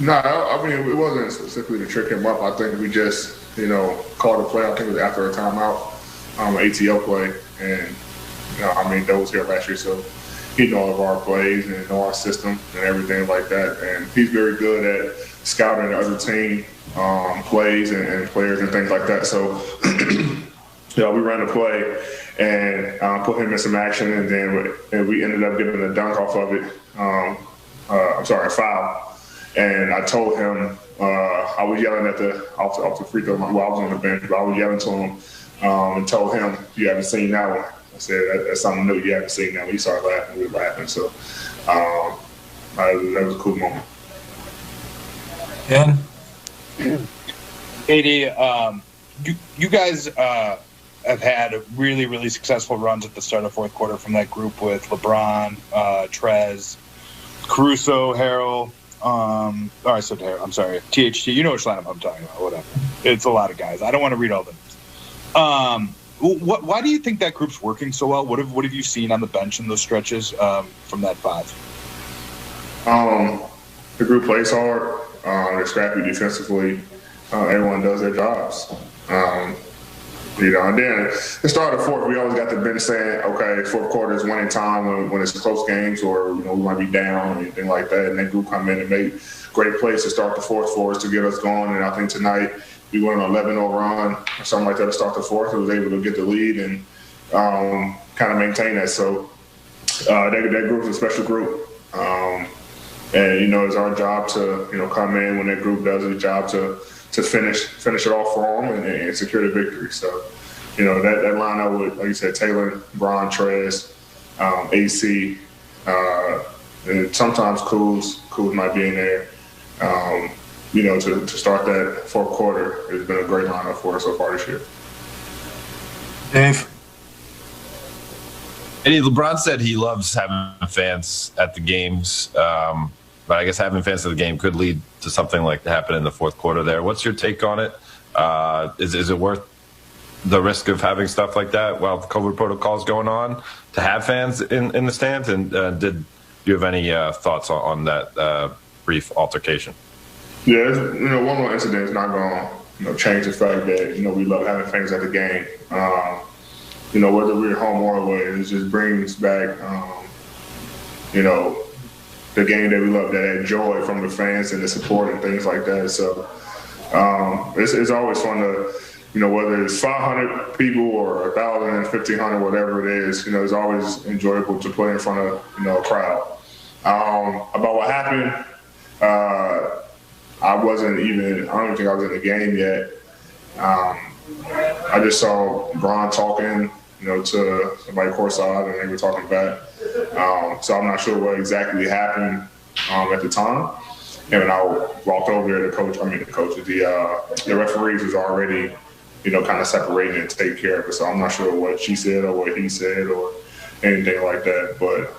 No, I mean, it wasn't specifically to trick him up. I think we just, called a play. I think it was after a timeout, ATL play. And, I mean, that was here last year, so he know all of our plays and know our system and everything like that. And he's very good at scouting the other team plays and players and things like that. So, we ran the play and put him in some action, and then we ended up getting a dunk off of it. A foul. And I told him, I was yelling at off the free throw line while I was on the bench, but I was yelling to him and told him, "You haven't seen that one." I said, "That's something new. You haven't seen that one." He started laughing. We were laughing. So that was a cool moment. Yeah. AD, you guys have had really, really successful runs at the start of fourth quarter from that group with LeBron, Trez, Caruso, Harrell. I said Harrell. I'm sorry. THT. You know which lineup I'm talking about. Whatever. It's a lot of guys. I don't want to read all the names. Why do you think that group's working so well? What have you seen on the bench in those stretches from that five? The group plays hard. They're scrappy defensively. Everyone does their jobs. And then the start of the fourth, we always got the bench saying, okay, fourth quarter is winning time when it's close games or, we might be down or anything like that. And that group come in and make great plays to start the fourth for us to get us going. And I think tonight we went on an 11-0 run or something like that to start the fourth. We was able to get the lead and kind of maintain that. So that group's a special group. And, it's our job to, come in when that group does its job to finish it off for them and secure the victory. So, that lineup with, like you said, Taylor, Bron, Trez, AC, and sometimes Kuz might be in there. To start that fourth quarter has been a great lineup for us so far this year. Dave? Eddie, LeBron said he loves having fans at the games, but I guess having fans at the game could lead to something like that happen in the fourth quarter there. What's your take on it? Is it worth the risk of having stuff like that while the COVID protocol is going on to have fans in the stands? And did you have any thoughts on that brief altercation? Yeah, one more incident is not going to change the fact that, we love having fans at the game. Whether we're home or away, it just brings back, the game that we love, that joy from the fans and the support and things like that. So it's always fun to, whether it's 500 people or 1,000, 1,500, whatever it is, it's always enjoyable to play in front of, a crowd. About what happened, I don't even think I was in the game yet. I just saw Bron talking, to somebody courtside, and they were talking back. So I'm not sure what exactly happened at the time. And when I walked over there, the referees was already, kind of separating and taking care of it. So I'm not sure what she said or what he said or anything like that. But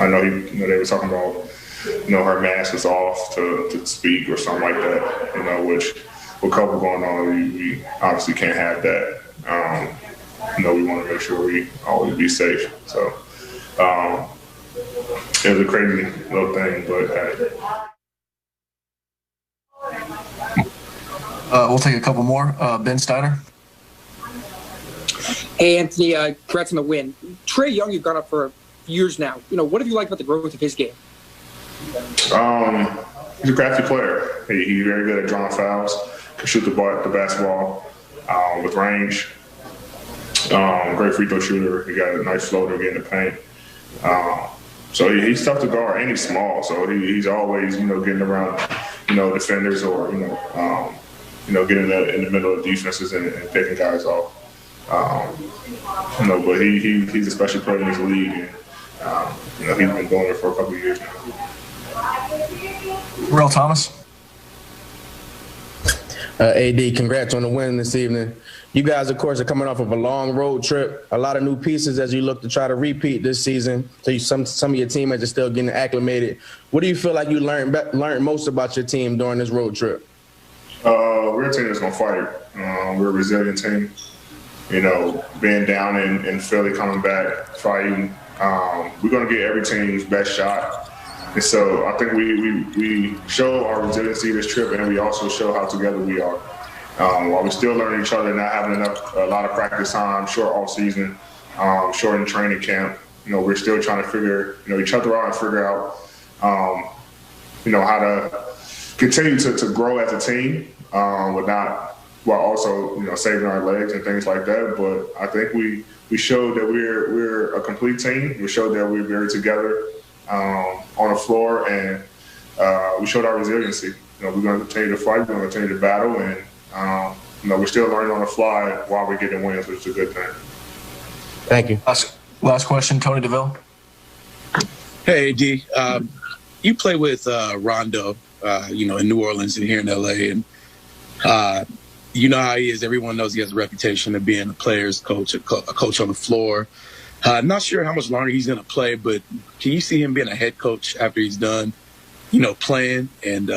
I know they were talking about, her mask was off to speak or something like that. Which with COVID going on, we obviously can't have that. We want to make sure we always be safe. So it was a crazy little thing, but We'll take a couple more. Ben Steiner. Hey, Anthony, congrats on the win. Trae Young, you've gone up for years now. What have you liked about the growth of his game? He's a crafty player. He's very good at drawing fouls, can shoot the basketball with range. Great free throw shooter. He got a nice floater, get in the paint. So he's tough to guard, and he's small. So he's always, getting around, defenders or, getting in the middle of defenses and picking guys off. But he's a special player in this league, and he's been doing it for a couple of years now. Real Thomas. AD, congrats on the win this evening. You guys, of course, are coming off of a long road trip, a lot of new pieces as you look to try to repeat this season. So some of your teammates are still getting acclimated. What do you feel like you learned most about your team during this road trip? We're a team that's going to fight. We're a resilient team. Being down in Philly, coming back, fighting. We're going to get every team's best shot. And so I think we show our resiliency this trip, and we also show how together we are. While we're still learning each other, not having a lot of practice time, short off season, short in training camp, we're still trying to figure, each other out and figure out, how to continue to grow as a team, while also, saving our legs and things like that. But I think we showed that we're a complete team. We showed that we're very together on the floor, and we showed our resiliency. We're going to continue to fight. We're going to continue to battle, and we're still learning on the fly while we're getting wins, which is a good thing. Thank you. Last question, Tony DeVille. Hey, D. You play with Rondo, in New Orleans and here in LA, and you know how he is. Everyone knows he has a reputation of being a player's coach, a coach on the floor. Not sure how much longer he's going to play, but can you see him being a head coach after he's done, playing and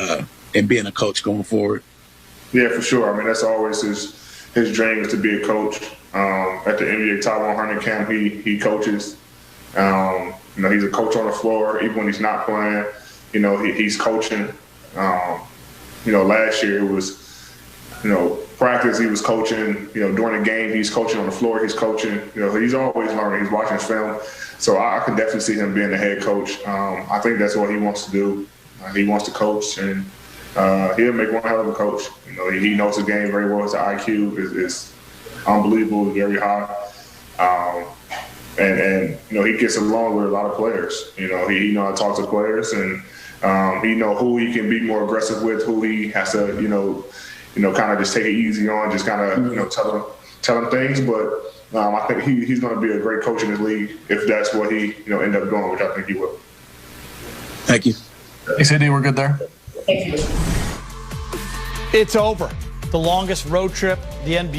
being a coach going forward? Yeah, for sure. I mean, that's always his dream is to be a coach. At the NBA Top 100 camp, he coaches. He's a coach on the floor, even when he's not playing. He's coaching. Last year it was, practice, he was coaching. During the game, he's coaching on the floor. He's coaching. He's always learning. He's watching film. So I could definitely see him being the head coach. I think that's what he wants to do. He wants to coach, and he'll make one hell of a coach. He knows the game very well. His IQ is unbelievable, very high. And he gets along with a lot of players. He knows how to talk to players, and he knows who he can be more aggressive with, who he has to, kind of just take it easy on, just kind of, tell him things. But I think he's going to be a great coach in this league if that's what he, end up doing, which I think he will. Thank you. Thanks, AD. We're good there. It's over. The longest road trip the NBA